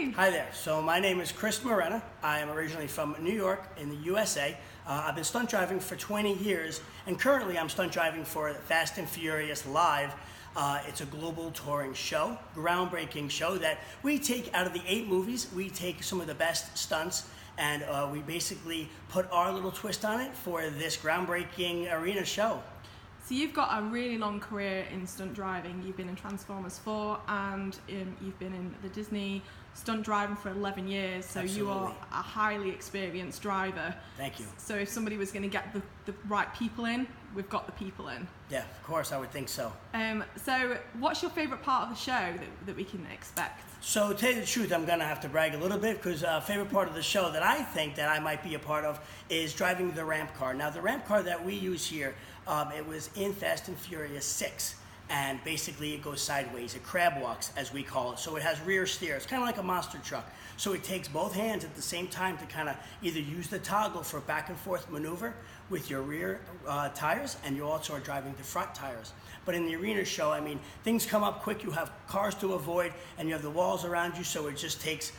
name? Hi there. So my name is Chris Morena. I am originally from New York in the USA. I've been stunt driving for 20 years, and currently I'm stunt driving for Fast and Furious Live. It's a global touring show, groundbreaking show that we take out of the 8 movies. We take some of the best stunts and we basically put our little twist on it for this groundbreaking arena show. So you've got a really long career in stunt driving. You've been in Transformers 4 and you've been in the Disney stunt driving for 11 years. So Absolutely. You are a highly experienced driver. Thank you. So if somebody was going to get the right people in, we've got the people in. Yeah, of course, I would think so. So what's your favourite part of the show that we can expect? So to tell you the truth, I'm going to have to brag a little bit because favorite part of the show that I think that I might be a part of is driving the ramp car. Now, the ramp car that we use here, it was in Fast and Furious 6. And basically it goes sideways. It crab walks, as we call it. So it has rear steer. It's kind of like a monster truck. So it takes both hands at the same time to kind of either use the toggle for back and forth maneuver with your rear tires, and you also are driving the front tires. But in the arena show, I mean, things come up quick. You have cars to avoid, and you have the walls around you. So it just takes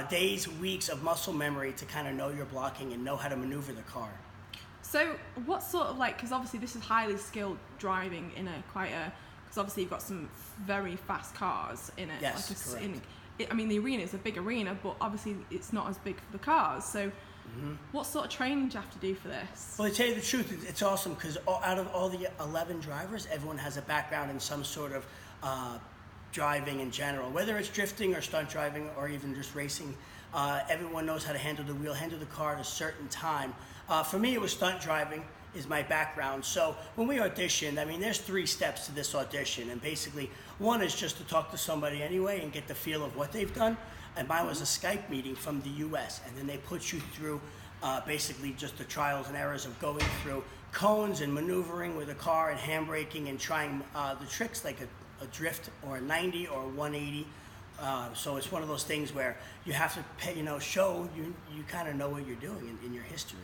days, weeks of muscle memory to kind of know your blocking and know how to maneuver the car. So what sort of because obviously this is highly skilled driving in because obviously you've got some very fast cars in it. Yes, correct. I mean, the arena is a big arena, but obviously it's not as big for the cars. So what sort of training do you have to do for this? Well, to tell you the truth, it's awesome because out of all the 11 drivers, everyone has a background in some sort of driving in general, whether it's drifting or stunt driving or even just racing. Everyone knows how to handle the wheel, handle the car at a certain time. For me, it was stunt driving is my background. So when we auditioned, I mean, there's 3 steps to this audition. And basically, one is just to talk to somebody anyway and get the feel of what they've done. And mine was a Skype meeting from the US. And then they put you through basically just the trials and errors of going through cones and maneuvering with a car and handbraking and trying the tricks like a drift or a 90 or a 180. So it's one of those things where you have to show you kind of know what you're doing in your history.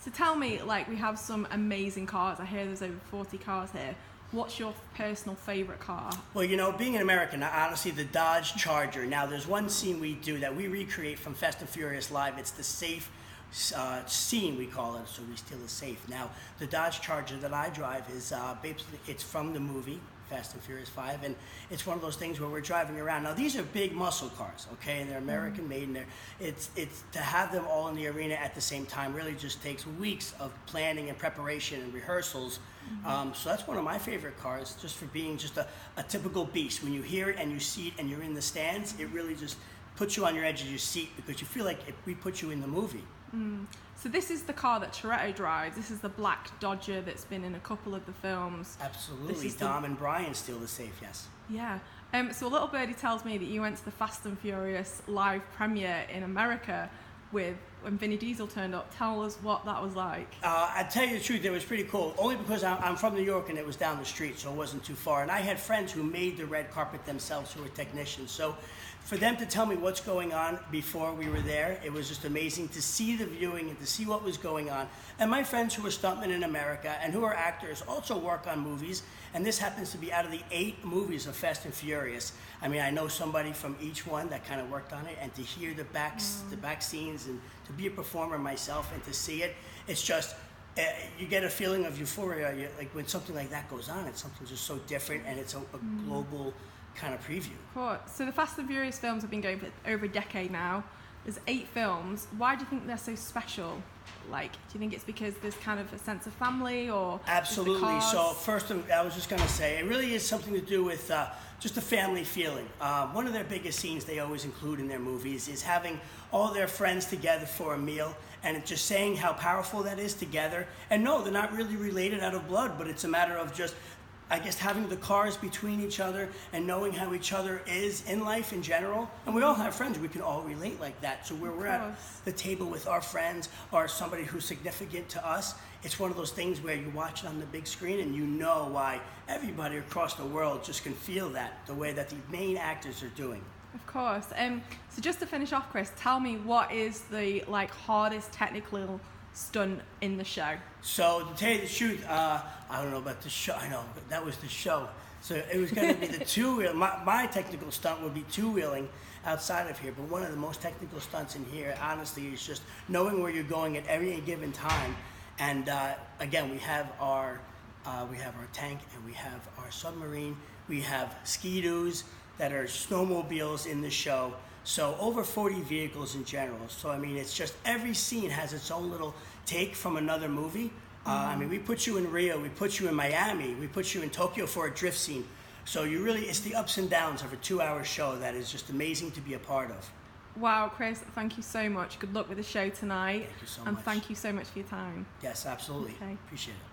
So tell me, we have some amazing cars. I hear there's over 40 cars here. What's your personal favorite car? Well, being an American, honestly, the Dodge Charger. Now, there's one scene we do that we recreate from Fast and Furious Live. It's the safe scene, we call it, so we steal a safe. Now, the Dodge Charger that I drive is basically, it's from the movie Fast and Furious 5, and it's one of those things where we're driving around. Now, these are big muscle cars, okay, and they're American made, and it's to have them all in the arena at the same time really just takes weeks of planning and preparation and rehearsals. So that's one of my favorite cars, just for being just a typical beast. When you hear it and you see it and you're in the stands, it really just puts you on your edge of your seat because you feel like we put you in the movie. So this is the car that Toretto drives. This is the black Dodger that's been in a couple of the films. Absolutely. Dom and Brian steal the safe, yes. Yeah. So a little birdie tells me that you went to the Fast and Furious live premiere in America when Vinny Diesel turned up. Tell us what that was like. I tell you the truth, it was pretty cool. Only because I'm from New York and it was down the street, so it wasn't too far. And I had friends who made the red carpet themselves, who were technicians. So for them to tell me what's going on before we were there, it was just amazing to see the viewing and to see what was going on. And my friends who are stuntmen in America and who are actors also work on movies, and this happens to be out of the 8 movies of Fast and Furious. I mean, I know somebody from each one that kind of worked on it, and to hear the back scenes and to be a performer myself and to see it, it's just, you get a feeling of euphoria. Like when something like that goes on, it's something just so different, and it's a global kind of preview. Cool. So the Fast and Furious films have been going for over a decade now. There's 8 films. Why do you think they're so special? Do you think it's because there's kind of a sense of family, or Absolutely. So first, I was just going to say, it really is something to do with just a family feeling. One of their biggest scenes they always include in their movies is having all their friends together for a meal, and just saying how powerful that is together. And no, they're not really related out of blood, but it's a matter of just, I guess, having the cars between each other and knowing how each other is in life in general. And we all have friends. We can all relate like that. So where we're at the table with our friends or somebody who's significant to us, it's one of those things where you watch it on the big screen and you know why everybody across the world just can feel that, the way that the main actors are doing. Of course. So just to finish off, Chris, tell me, what is the hardest technical stunt in the show? So to tell you the truth, I don't know about the show. I know, but that was the show. So it was going to be the two-wheel. My technical stunt would be two-wheeling outside of here, but one of the most technical stunts in here, honestly, is just knowing where you're going at every given time. And again, we have our tank, and we have our submarine. We have ski-doos that are snowmobiles in the show. So over 40 vehicles in general. So I mean, it's just every scene has its own little take from another movie. I mean, we put you in Rio, we put you in Miami, we put you in Tokyo for a drift scene. So it's the ups and downs of a 2-hour show that is just amazing to be a part of. Wow, Chris, thank you so much. Good luck with the show tonight. Thank you so and much. Thank you so much for your time. Yes, absolutely. Okay. Appreciate it.